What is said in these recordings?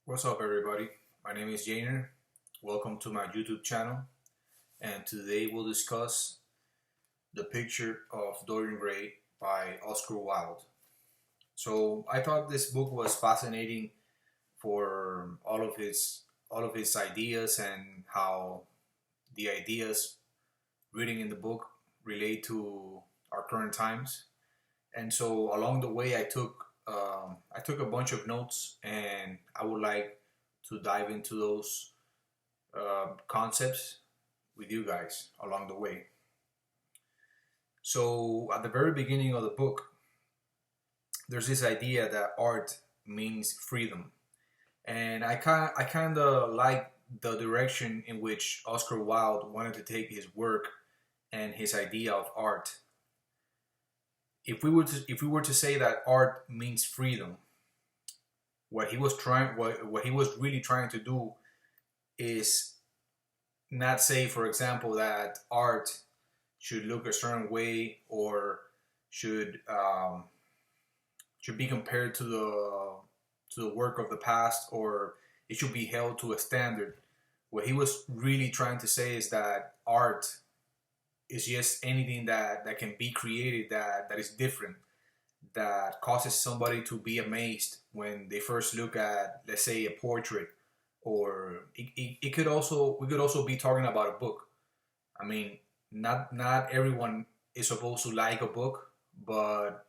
What's up, everybody? My name is Jainer. Welcome to my YouTube channel, and today we'll discuss The Picture of Dorian Gray by Oscar Wilde. So I thought this book was fascinating for all of his ideas and how the ideas reading in the book relate to our current times. And so along the way, I took a bunch of notes, and I would like to dive into those concepts with you guys along the way. So at the very beginning of the book, there's this idea that art means freedom, and I kind of like the direction in which Oscar Wilde wanted to take his work and his idea of art. If we were to say that art means freedom, what he was really trying to do is not say, for example, that art should look a certain way or should should be compared to the work of the past, or it should be held to a standard. What he was really trying to say is that art is just anything that can be created that is different, that causes somebody to be amazed when they first look at, let's say, a portrait, or it could also we could also be talking about a book. I mean, not everyone is supposed to like a book, but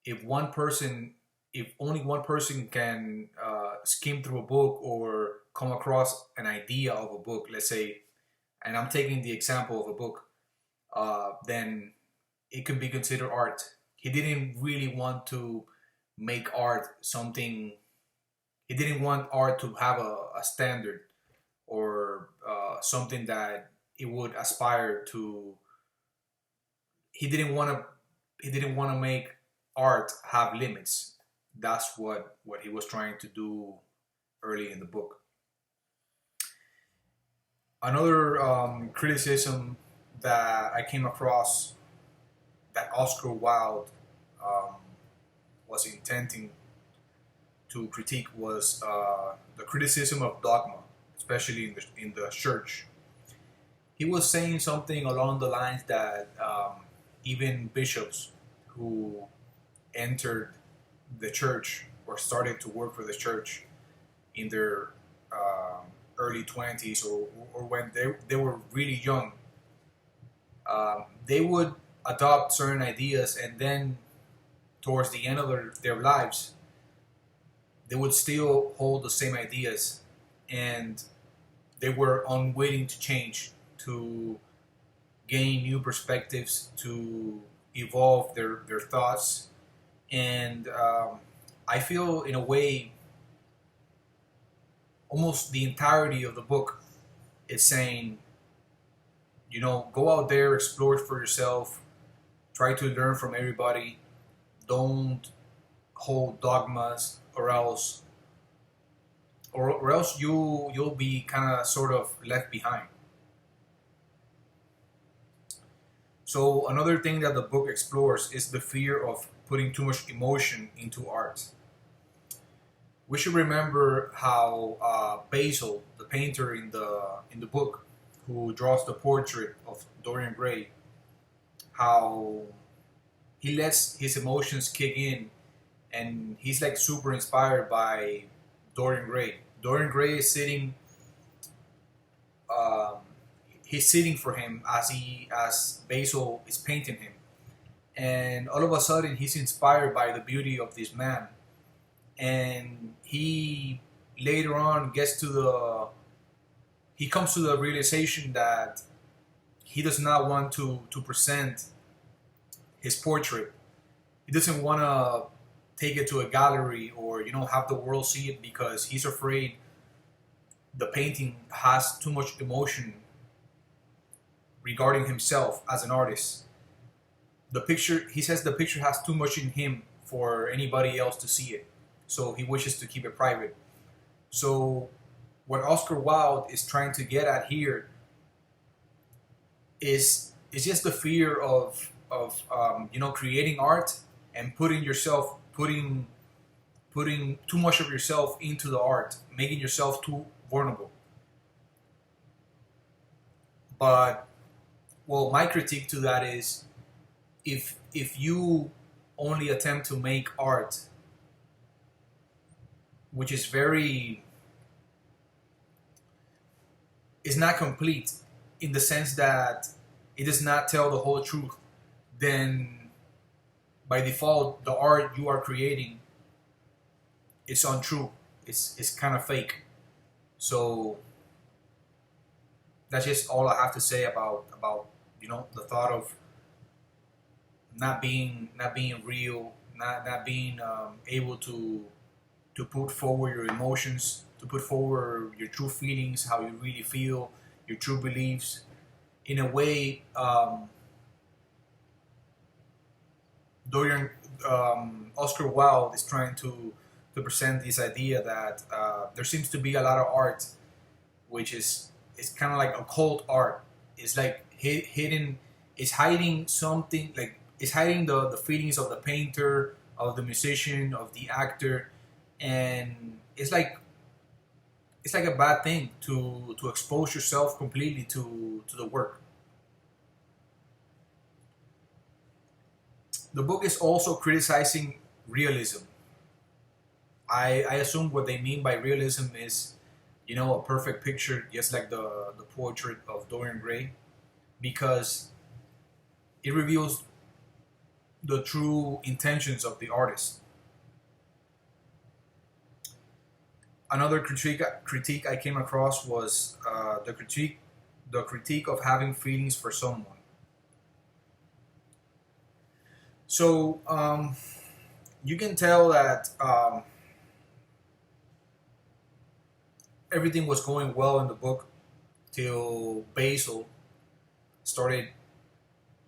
if one person, if only one person can skim through a book or come across an idea of a book, let's say, and I'm taking the example of a book, then it could be considered art. He didn't really want to make art something. He didn't want art to have a standard, or something that it would aspire to. He didn't want to. He didn't want to make art have limits. That's what he was trying to do early in the book. Another criticism that I came across that Oscar Wilde um, was intending to critique was the criticism of dogma, especially in the church. He was saying something along the lines that even bishops who entered the church or started to work for the church in their early 20s, or when they were really young, they would adopt certain ideas, and then towards the end of their lives, they would still hold the same ideas, and they were unwilling to change, to gain new perspectives, to evolve their thoughts. And I feel, in a way, almost the entirety of the book is saying, go out there, explore it for yourself, try to learn from everybody, don't hold dogmas, or else you'll be kind of sort of left behind. So another thing that the book explores is the fear of putting too much emotion into art. We should remember how Basil, the painter in the book, who draws the portrait of Dorian Gray, how he lets his emotions kick in, and he's like super inspired by Dorian Gray. Dorian Gray is sitting, um, he's sitting for him as Basil is painting him, and all of a sudden he's inspired by the beauty of this man, and he later on he comes to the realization that he does not want to present his portrait. He doesn't want to take it to a gallery, or have the world see it, because he's afraid the painting has too much emotion regarding himself as an artist. He says the picture has too much in him for anybody else to see it, so he wishes to keep it private. So what Oscar Wilde is trying to get at here is just the fear of creating art and putting too much of yourself into the art, making yourself too vulnerable. But well, my critique to that is if you only attempt to make art, which is very is not complete in the sense that it does not tell the whole truth, then by default the art you are creating is untrue. It's kind of fake. So that's just all I have to say about the thought of not being real, not being able to put forward your emotions, to put forward your true feelings, how you really feel, your true beliefs. In a way, Dorian Oscar Wilde is trying to present this idea that there seems to be a lot of art, which is it's kind of like occult art. It's like hidden. It's hiding something. Like it's hiding the feelings of the painter, of the musician, of the actor, and it's like a bad thing to expose yourself completely to the work. The book is also criticizing realism. I assume what they mean by realism is, a perfect picture, just like the portrait of Dorian Gray, because it reveals the true intentions of the artist. Another critique I came across was the critique of having feelings for someone. So you can tell that everything was going well in the book till Basil started.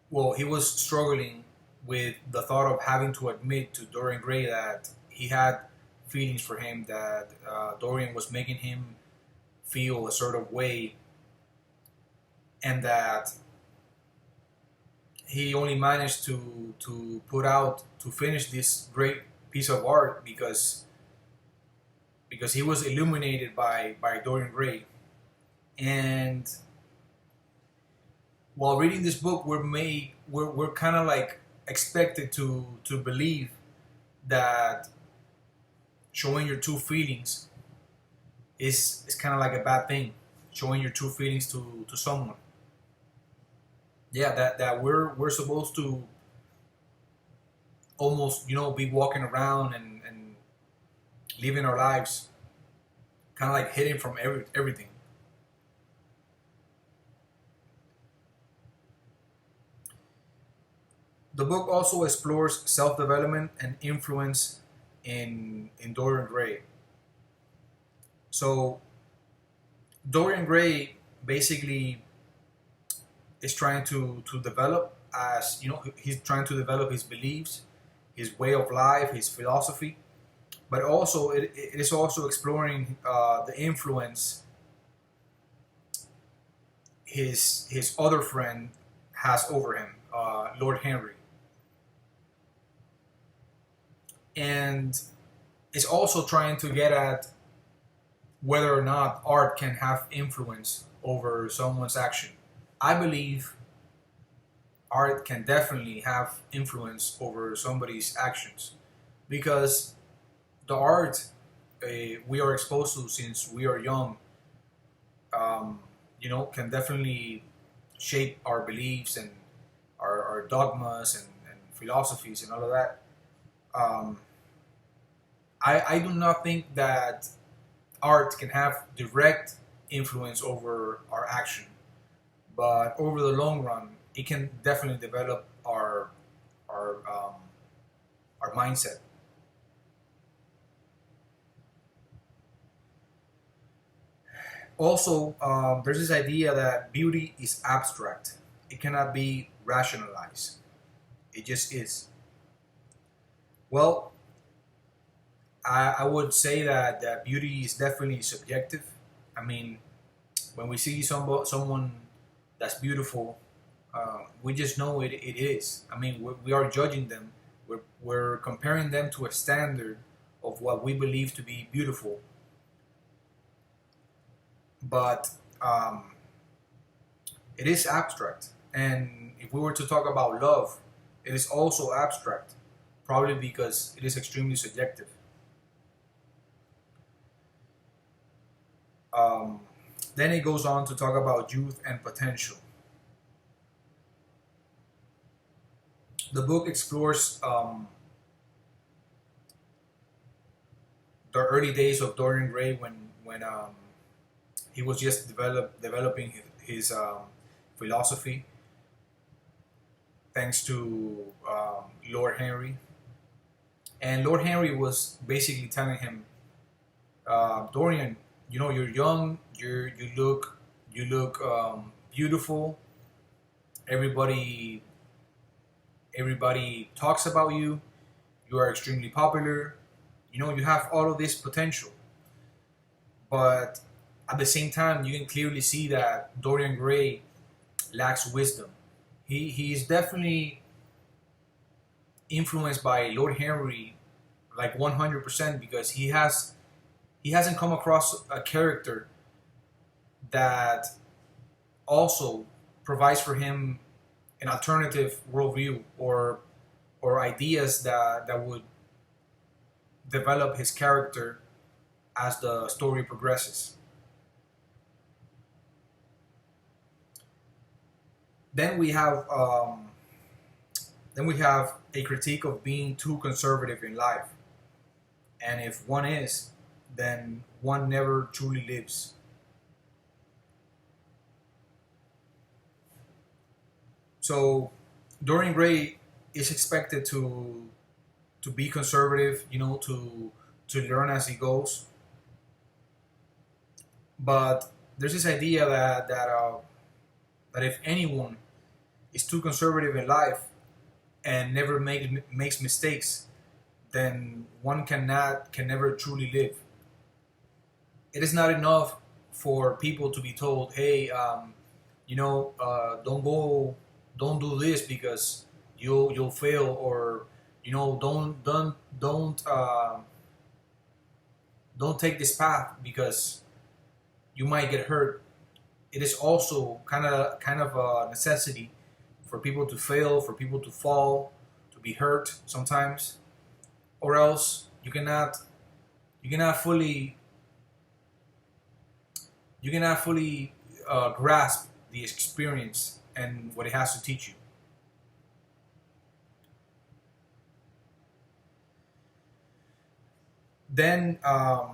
Well, he was struggling with the thought of having to admit to Dorian Gray that he had feelings for him, that Dorian was making him feel a sort of way, and that he only managed to finish this great piece of art because he was illuminated by Dorian Gray. And while reading this book, we're kind of like expected to believe that showing your true feelings is kind of like a bad thing. Showing your true feelings to someone. Yeah, that we're supposed to almost be walking around and living our lives kind of like hidden from everything. The book also explores self-development and influence in Dorian Gray. So Dorian Gray basically is trying to develop, as he's trying to develop his beliefs, his way of life, his philosophy, but also it is also exploring the influence his other friend has over him, Lord Henry. And it's also trying to get at whether or not art can have influence over someone's action. I believe art can definitely have influence over somebody's actions, because the art we are exposed to since we are young, can definitely shape our beliefs and our dogmas and philosophies and all of that. Um, I do not think that art can have direct influence over our action, but over the long run, it can definitely develop our mindset. Also, there's this idea that beauty is abstract; it cannot be rationalized. It just is. Well, I would say that beauty is definitely subjective. I mean, when we see someone that's beautiful, we just know it is. I mean, we are judging them. We're comparing them to a standard of what we believe to be beautiful. But it is abstract. And if we were to talk about love, it is also abstract, probably because it is extremely subjective. Um, then it goes on to talk about youth and potential. The book explores the early days of Dorian Gray when he was just developing his philosophy, thanks to Lord Henry. And Lord Henry was basically telling him, Dorian, you know, you're young, you look beautiful. Everybody everybody talks about you. You are extremely popular. You know, you have all of this potential, but at the same time, you can clearly see that Dorian Gray lacks wisdom. He is definitely influenced by Lord Henry, like 100%, because he hasn't come across a character that also provides for him an alternative worldview, or ideas that would develop his character as the story progresses. Then we have a critique of being too conservative in life, and if one is, then one never truly lives. So Dorian Gray is expected to be conservative, you know, to learn as he goes. But there's this idea that if anyone is too conservative in life and never makes mistakes, then one can never truly live. It is not enough for people to be told, hey, don't do this because you'll fail, or you know, don't take this path because you might get hurt. It is also kind of a necessity for people to fail, for people to fall, to be hurt sometimes, or else you cannot fully grasp the experience and what it has to teach you. Then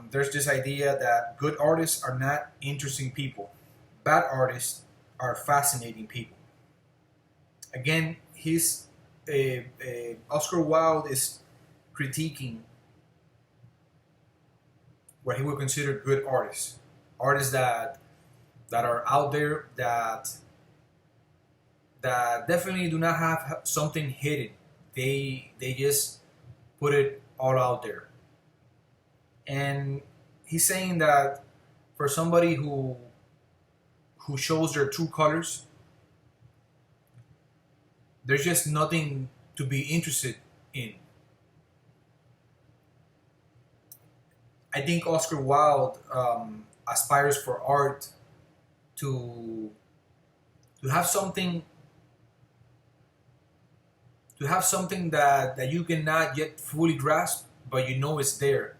there's this idea that good artists are not interesting people. Bad artists are fascinating people. Again, Oscar Wilde is critiquing what he would consider good artists, artists that are out there, that definitely do not have something hidden. They just put it all out there. And he's saying that for somebody who shows their true colors, there's just nothing to be interested in. I think Oscar Wilde aspires for art to to have something that you cannot yet fully grasp, but you know it's there.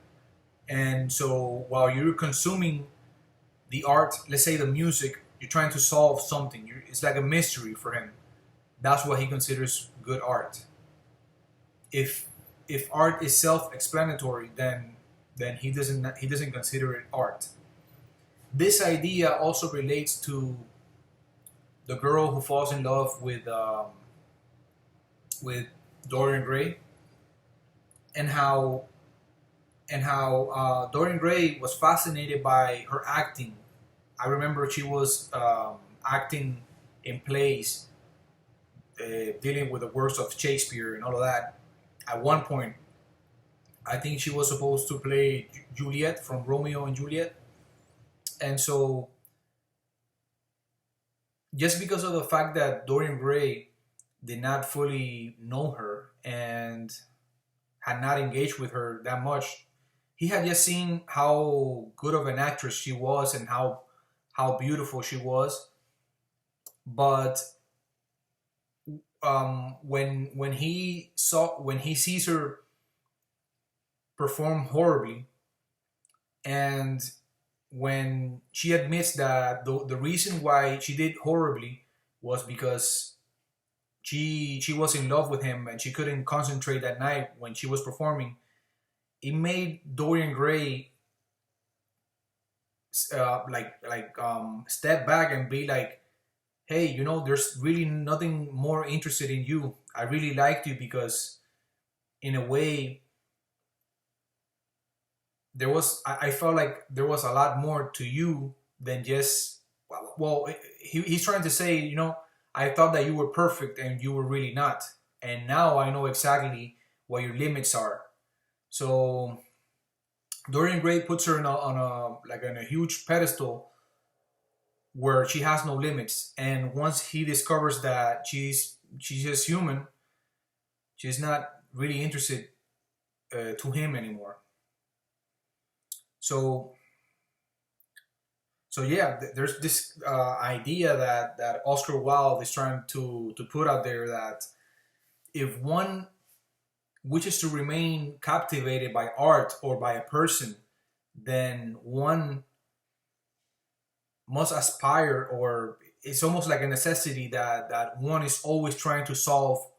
And so while you're consuming the art, let's say the music, you're trying to solve something. It's like a mystery for him. That's what he considers good art. If art is self-explanatory, then he doesn't consider it art. This idea also relates to the girl who falls in love with Dorian Gray, and how Dorian Gray was fascinated by her acting. I remember she was acting in plays, dealing with the works of Shakespeare and all of that. At one point, I think she was supposed to play Juliet from Romeo and Juliet. And so, just because of the fact that Dorian Gray did not fully know her and had not engaged with her that much, he had just seen how good of an actress she was and how beautiful she was. But when he sees her perform horribly, and when she admits that the reason why she did horribly was because she was in love with him and she couldn't concentrate that night when she was performing, it made Dorian Gray step back and be like, hey, there's really nothing more interested in you. I really liked you because in a way I felt like there was a lot more to you than just, well, he's trying to say, I thought that you were perfect and you were really not, and now I know exactly what your limits are. So Dorian Gray puts her on a huge pedestal where she has no limits, and once he discovers that she's just human, she's not really interested to him anymore. So yeah, there's this idea that Oscar Wilde is trying to put out there, that if one wishes to remain captivated by art or by a person, then one must aspire, or it's almost like a necessity that one is always trying to solve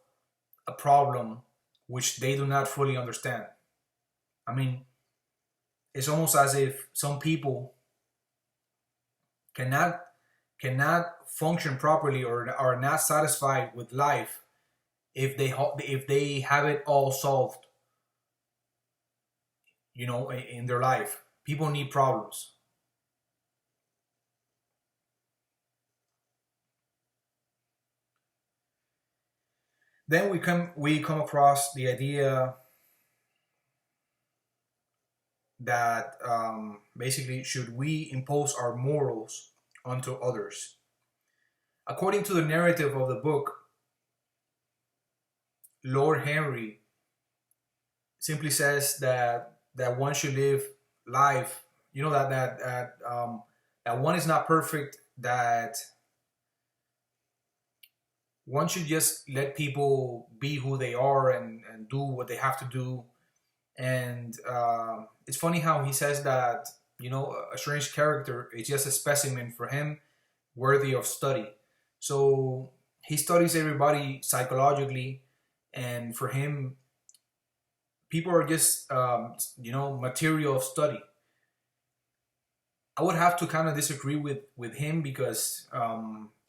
a problem which they do not fully understand. I mean, it's almost as if some people cannot function properly or are not satisfied with life if they have it all solved, in their life. People need problems. Then we come across the idea that basically, should we impose our morals onto others? According to the narrative of the book, Lord Henry simply says that one should live life. That one is not perfect. That one should just let people be who they are and do what they have to do. And it's funny how he says that a strange character is just a specimen for him, worthy of study. So he studies everybody psychologically, and for him, people are just material of study. I would have to kind of disagree with him, because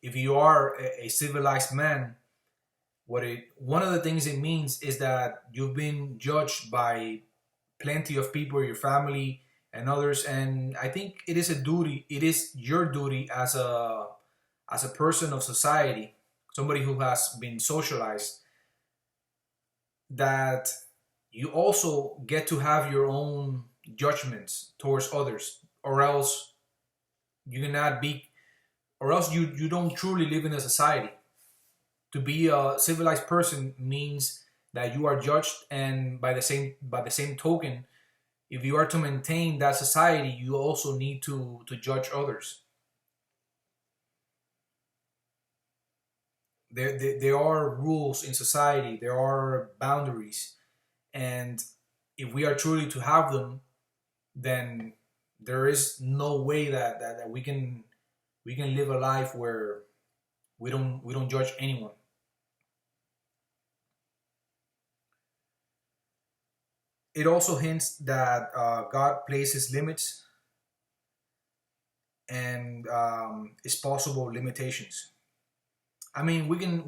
if you are a civilized man, one of the things it means is that you've been judged by plenty of people, your family and others, and I think it is a duty. It is your duty as a person of society, somebody who has been socialized, that you also get to have your own judgments towards others, or else you cannot be, or else you don't truly live in a society. To be a civilized person means that you are judged, and by the same token, if you are to maintain that society, you also need to judge others. There are rules in society, there are boundaries, and if we are truly to have them, then there is no way that we can live a life where we don't judge anyone. It also hints that God places limits and is possible limitations. I mean, we can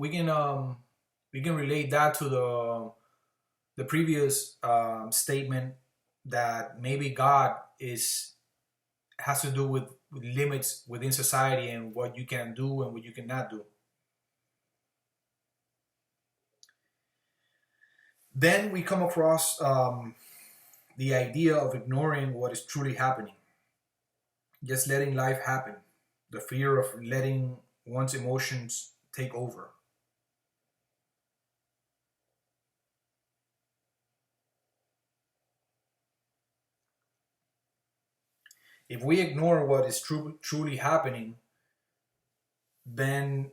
relate that to the previous statement, that maybe God is has to do with limits within society and what you can do and what you cannot do. Then we come across the idea of ignoring what is truly happening, just letting life happen, the fear of letting one's emotions take over. If we ignore what is truly happening, then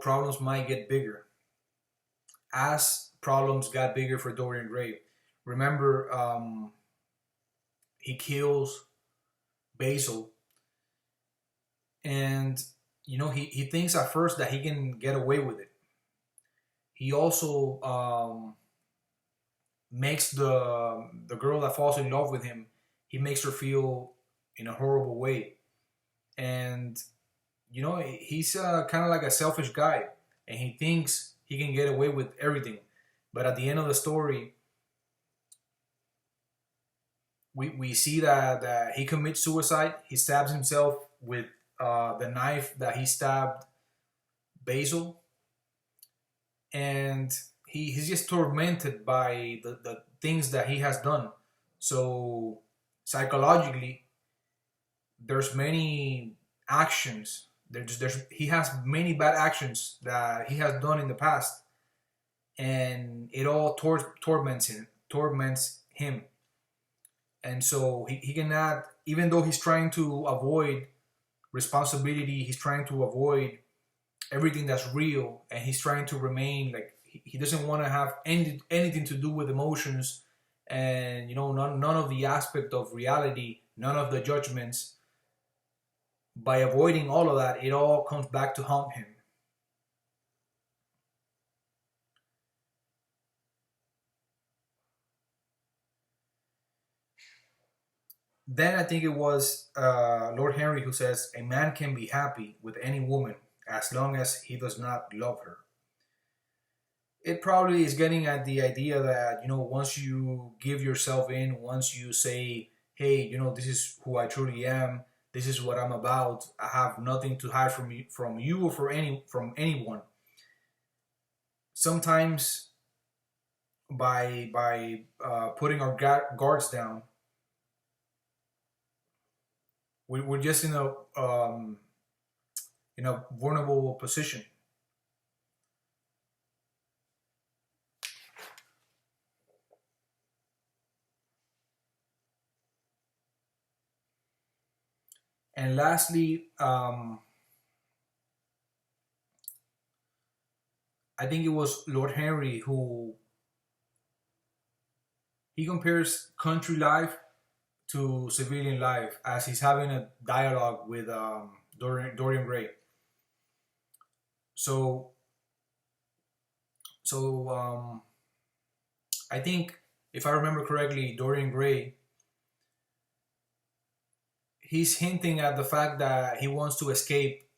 problems might get bigger. As problems got bigger for Dorian Gray, remember, he kills Basil, and he thinks at first that he can get away with it. He also makes the girl that falls in love with him. He makes her feel in a horrible way, and he's kind of like a selfish guy, and he thinks he can get away with everything. But at the end of the story, we see that he commits suicide. He stabs himself with the knife that he stabbed Basil, and he's just tormented by the things that he has done. So psychologically, there's many actions. He has many bad actions that he has done in the past, and it all torments him. And so he cannot, even though he's trying to avoid responsibility, he's trying to avoid everything that's real, and he's trying to remain like he doesn't want to have anything to do with emotions, and none of the aspect of reality, none of the judgments. By avoiding all of that, it all comes back to haunt him. Then I think it was Lord Henry who says, "A man can be happy with any woman as long as he does not love her." It probably is getting at the idea that once you give yourself in, once you say, "Hey, this is who I truly am. This is what I'm about. I have nothing to hide from you or from anyone." Sometimes by putting our guards down, we're just in a vulnerable position. And lastly, I think it was Lord Henry who he compares country life to civilian life as he's having a dialogue with Dorian Gray. So so I think if I remember correctly, Dorian Gray, he's hinting at the fact that he wants to escape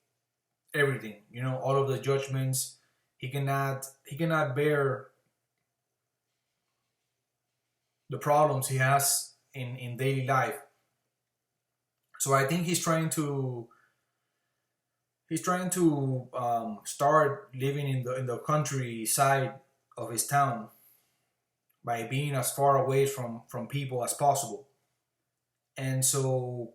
everything, all of the judgments. He cannot bear the problems he has in daily life. So I think he's trying to start living in the countryside of his town by being as far away from people as possible. And so,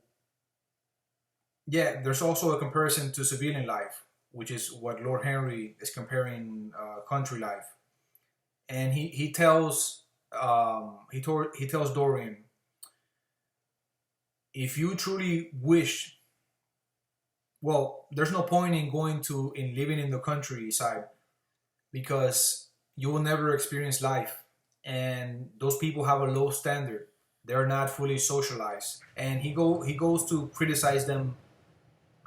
yeah, there's also a comparison to civilian life, which is what Lord Henry is comparing country life. And he tells Dorian, if you truly wish, well, there's no point in living in the countryside because you will never experience life, and those people have a low standard. They're not fully socialized, and he goes to criticize them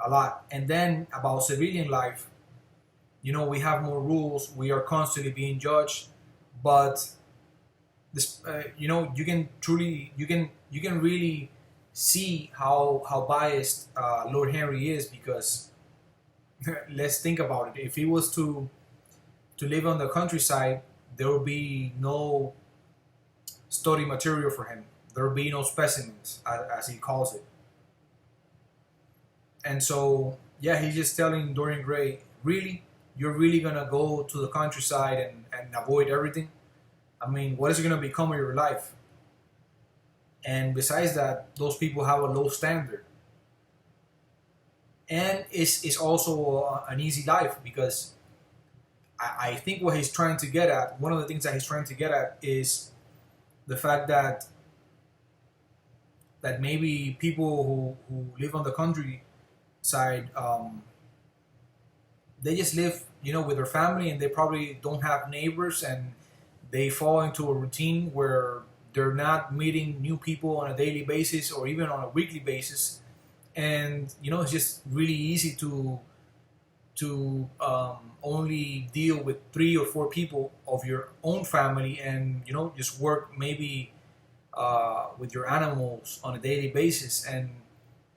a lot. And then about civilian life, we have more rules. We are constantly being judged, but this, you can really see how biased Lord Henry is because let's think about it. If he was to live on the countryside, there would be no study material for him. There would be no specimens, as he calls it. And so, yeah, he's just telling Dorian Gray, really, you're really gonna go to the countryside and avoid everything? I mean, what is it gonna become of your life? And besides that, those people have a low standard. And it's also an easy life because I think what he's trying to get at, one of the things that he's trying to get at is the fact that that maybe people who live on the countryside, they just live, with their family, and they probably don't have neighbors, and they fall into a routine where they're not meeting new people on a daily basis or even on a weekly basis. And it's just really easy to only deal with 3 or 4 people of your own family, and just work maybe with your animals on a daily basis, and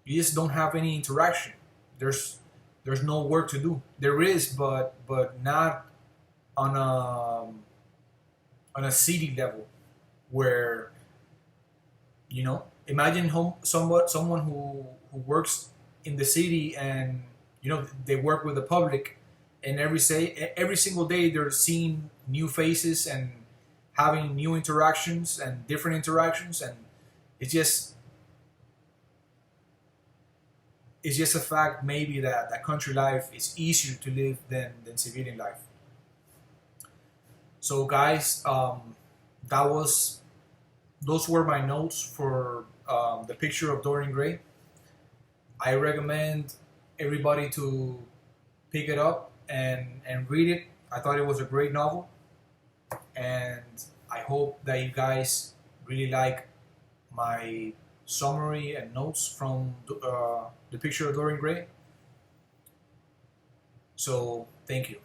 you just don't have any interaction. There's no work to do. There is, but not on a city level, where imagine someone who works in the city, and they work with the public, and every single day they're seeing new faces and having new interactions and different interactions, and it's just it's just a fact, maybe, that country life is easier to live than civilian life. So guys, that was those were my notes for the picture of Dorian Gray. I recommend everybody to pick it up and read it. I thought it was a great novel, and I hope that you guys really like my summary and notes from the picture of Dorian Gray. So thank you.